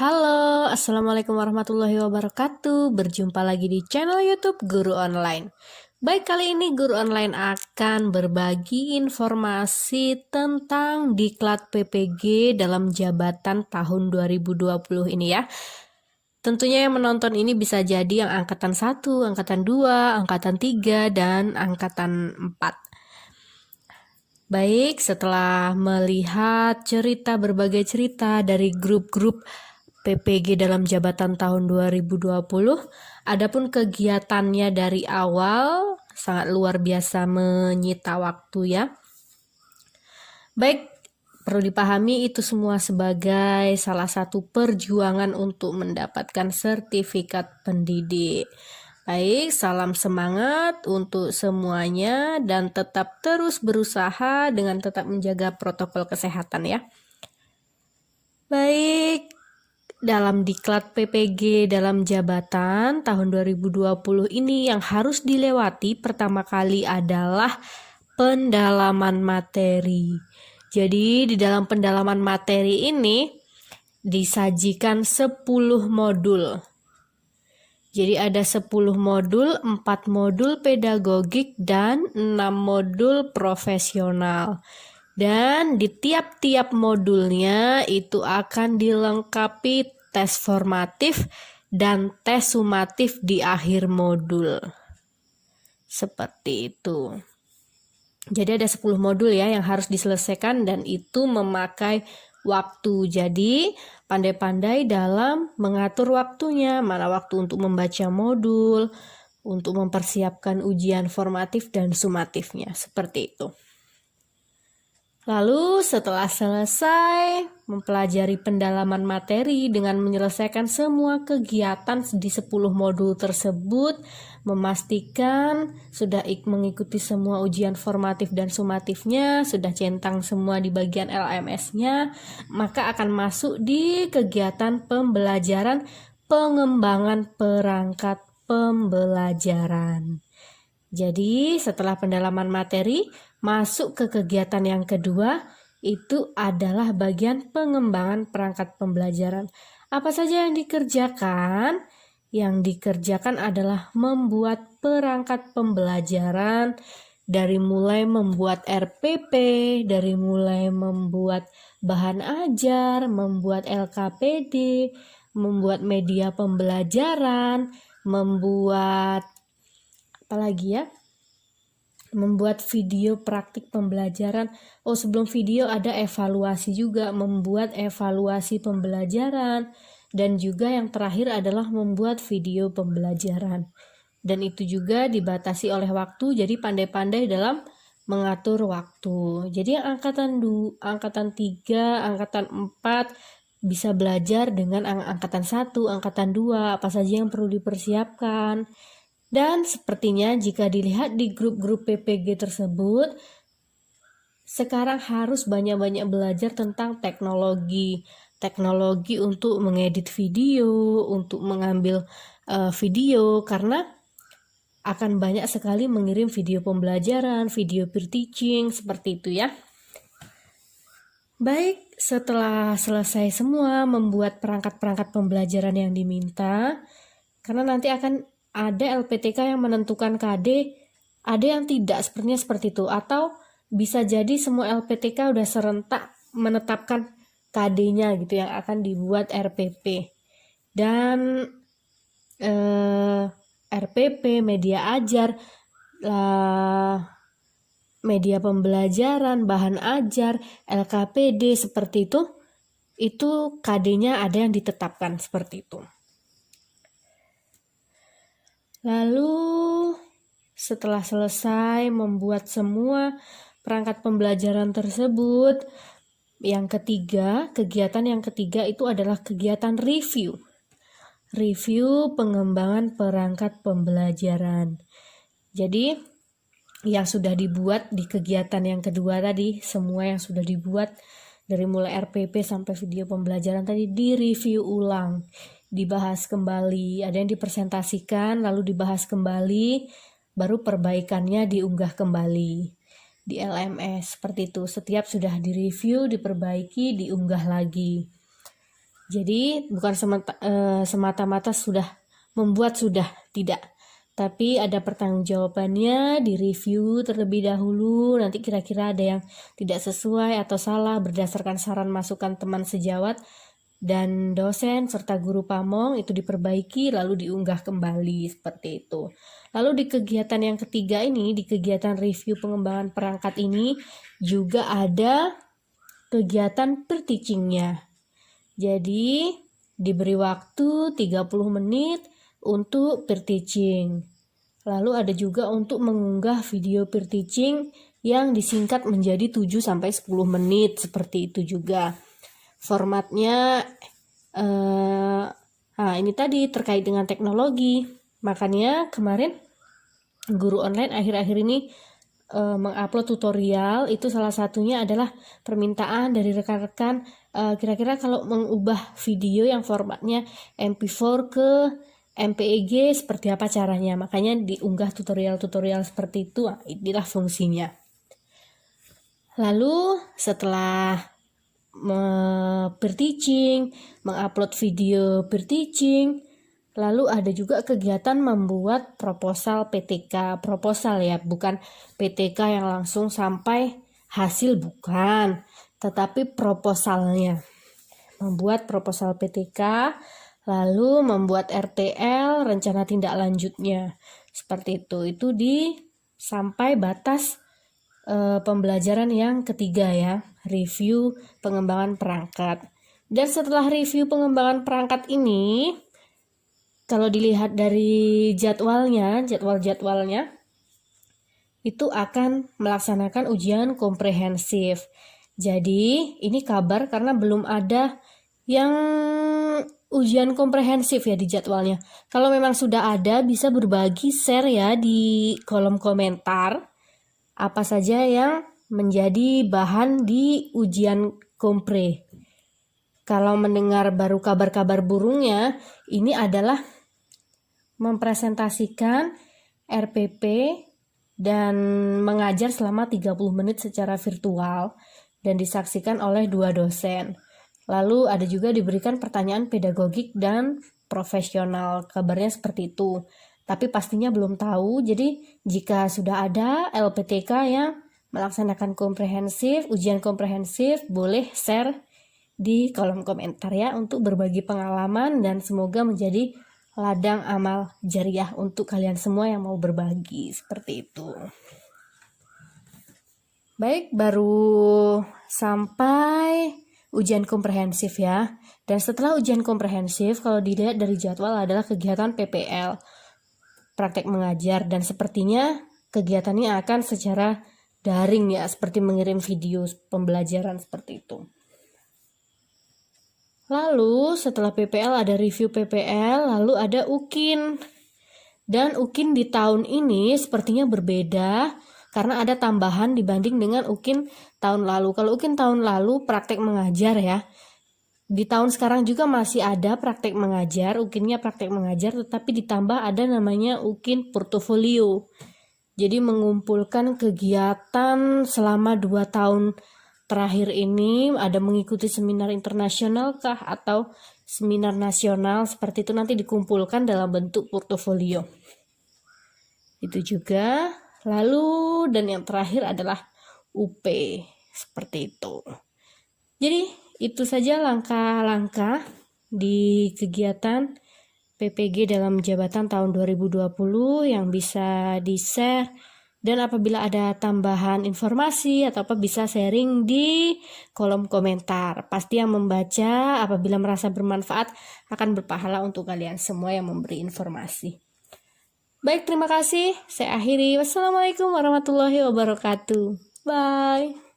Halo, Assalamualaikum warahmatullahi wabarakatuh. Berjumpa lagi di channel YouTube Guru Online. Baik, kali ini Guru Online akan berbagi informasi tentang Diklat PPG dalam jabatan tahun 2020 ini ya. Tentunya yang menonton ini bisa jadi yang angkatan 1, angkatan 2, angkatan 3, dan angkatan 4. Baik, setelah melihat berbagai cerita dari grup-grup PPG dalam jabatan tahun 2020, adapun kegiatannya dari awal sangat luar biasa menyita waktu ya. Baik, perlu dipahami itu semua sebagai salah satu perjuangan untuk mendapatkan sertifikat pendidik. Baik, salam semangat untuk semuanya dan tetap terus berusaha dengan tetap menjaga protokol kesehatan ya. Baik, dalam Diklat PPG dalam jabatan tahun 2020 ini yang harus dilewati pertama kali adalah pendalaman materi. Jadi di dalam pendalaman materi ini disajikan 10 modul. Jadi ada 10 modul, 4 modul pedagogik dan 6 modul profesional. Dan di tiap-tiap modulnya itu akan dilengkapi tes formatif dan tes sumatif di akhir modul. Seperti itu. Jadi ada 10 modul ya yang harus diselesaikan dan itu memakai waktu. Jadi pandai-pandai dalam mengatur waktunya, mana waktu untuk membaca modul, untuk mempersiapkan ujian formatif dan sumatifnya. Seperti itu. Lalu setelah selesai mempelajari pendalaman materi dengan menyelesaikan semua kegiatan di 10 modul tersebut, memastikan sudah mengikuti semua ujian formatif dan sumatifnya, sudah centang semua di bagian LMS-nya, maka akan masuk di kegiatan pembelajaran pengembangan perangkat pembelajaran. Jadi setelah pendalaman materi, masuk ke kegiatan yang kedua, itu adalah bagian pengembangan perangkat pembelajaran. Apa saja yang dikerjakan? Yang dikerjakan adalah membuat perangkat pembelajaran, dari mulai membuat RPP, dari mulai membuat bahan ajar, membuat LKPD, membuat media pembelajaran, membuat membuat video praktik pembelajaran. Sebelum video ada evaluasi juga, membuat evaluasi pembelajaran, dan juga yang terakhir adalah membuat video pembelajaran. Dan itu juga dibatasi oleh waktu, jadi pandai-pandai dalam mengatur waktu. Jadi yang angkatan 3, angkatan 4 bisa belajar dengan angkatan 1, angkatan 2, apa saja yang perlu dipersiapkan. Dan sepertinya jika dilihat di grup-grup PPG tersebut, sekarang harus banyak-banyak belajar tentang teknologi untuk mengedit video, untuk mengambil video, karena akan banyak sekali mengirim video pembelajaran, video peer teaching, seperti itu ya. Baik, setelah selesai semua membuat perangkat-perangkat pembelajaran yang diminta, karena nanti akan ada LPTK yang menentukan KD, ada yang tidak, sepertinya seperti itu. Atau bisa jadi semua LPTK udah serentak menetapkan KD-nya gitu yang akan dibuat RPP. Dan RPP, media ajar, media pembelajaran, bahan ajar, LKPD, seperti itu KD-nya ada yang ditetapkan seperti itu. Lalu setelah selesai membuat semua perangkat pembelajaran tersebut, kegiatan yang ketiga itu adalah kegiatan review. Review pengembangan perangkat pembelajaran. Jadi yang sudah dibuat di kegiatan yang kedua tadi, semua yang sudah dibuat dari mulai RPP sampai video pembelajaran tadi direview ulang, dibahas kembali, ada yang dipresentasikan lalu dibahas kembali, baru perbaikannya diunggah kembali di LMS. Seperti itu, setiap sudah direview, diperbaiki, diunggah lagi. Jadi bukan semata-mata sudah membuat sudah, tidak. Tapi ada pertanggungjawabannya, di review terlebih dahulu, nanti kira-kira ada yang tidak sesuai atau salah berdasarkan saran masukan teman sejawat dan dosen serta guru pamong, itu diperbaiki lalu diunggah kembali seperti itu. Lalu di kegiatan yang ketiga ini, di kegiatan review pengembangan perangkat ini juga ada kegiatan per-teachingnya. Jadi diberi waktu 30 menit untuk peer teaching. Lalu ada juga untuk mengunggah video peer teaching yang disingkat menjadi 7-10 menit, seperti itu juga. Formatnya ini tadi terkait dengan teknologi. Makanya kemarin guru online akhir-akhir ini mengupload tutorial, itu salah satunya adalah permintaan dari rekan-rekan kira-kira kalau mengubah video yang formatnya MP4 ke MPEG seperti apa caranya. Makanya diunggah tutorial-tutorial seperti itu, inilah fungsinya. Lalu setelah peer teaching, mengupload video peer teaching, lalu ada juga kegiatan membuat proposal PTK. Proposal ya, bukan PTK yang langsung sampai hasil, bukan. Tetapi proposalnya. Membuat proposal PTK, lalu membuat RTL, rencana tindak lanjutnya. Seperti itu. Itu sampai batas pembelajaran yang ketiga ya, review pengembangan perangkat. Dan setelah review pengembangan perangkat ini, kalau dilihat dari jadwalnya itu akan melaksanakan ujian komprehensif. Jadi ini kabar karena belum ada yang ujian komprehensif ya di jadwalnya. Kalau memang sudah ada, bisa berbagi, share ya di kolom komentar apa saja yang menjadi bahan di ujian kompre. Kalau mendengar baru kabar-kabar burungnya, ini adalah mempresentasikan RPP dan mengajar selama 30 menit secara virtual dan disaksikan oleh 2 dosen. Lalu ada juga diberikan pertanyaan pedagogik dan profesional. Kabarnya seperti itu. Tapi pastinya belum tahu. Jadi jika sudah ada LPTK yang melaksanakan komprehensif, ujian komprehensif, boleh share di kolom komentar ya untuk berbagi pengalaman dan semoga menjadi ladang amal jariah untuk kalian semua yang mau berbagi, seperti itu. Baik, baru sampai ujian komprehensif ya. Dan setelah ujian komprehensif, kalau dilihat dari jadwal adalah kegiatan PPL, praktek mengajar, dan sepertinya kegiatan ini akan secara daring ya, seperti mengirim video pembelajaran seperti itu. Lalu setelah PPL ada review PPL, lalu ada UKIN. Dan UKIN di tahun ini sepertinya berbeda karena ada tambahan dibanding dengan UKIN tahun lalu. Kalau UKIN tahun lalu praktek mengajar ya. Di tahun sekarang juga masih ada praktek mengajar, UKIN-nya praktek mengajar, tetapi ditambah ada namanya UKIN portofolio. Jadi mengumpulkan kegiatan selama 2 tahun terakhir ini, ada mengikuti seminar internasional kah atau seminar nasional, seperti itu nanti dikumpulkan dalam bentuk portofolio. Itu juga. Lalu dan yang terakhir adalah UP, seperti itu. Jadi itu saja langkah-langkah di kegiatan PPG dalam jabatan tahun 2020 yang bisa di-share, dan apabila ada tambahan informasi atau apa bisa sharing di kolom komentar. Pasti yang membaca apabila merasa bermanfaat akan berpahala untuk kalian semua yang memberi informasi. Baik, terima kasih. Saya akhiri. Wassalamualaikum warahmatullahi wabarakatuh. Bye.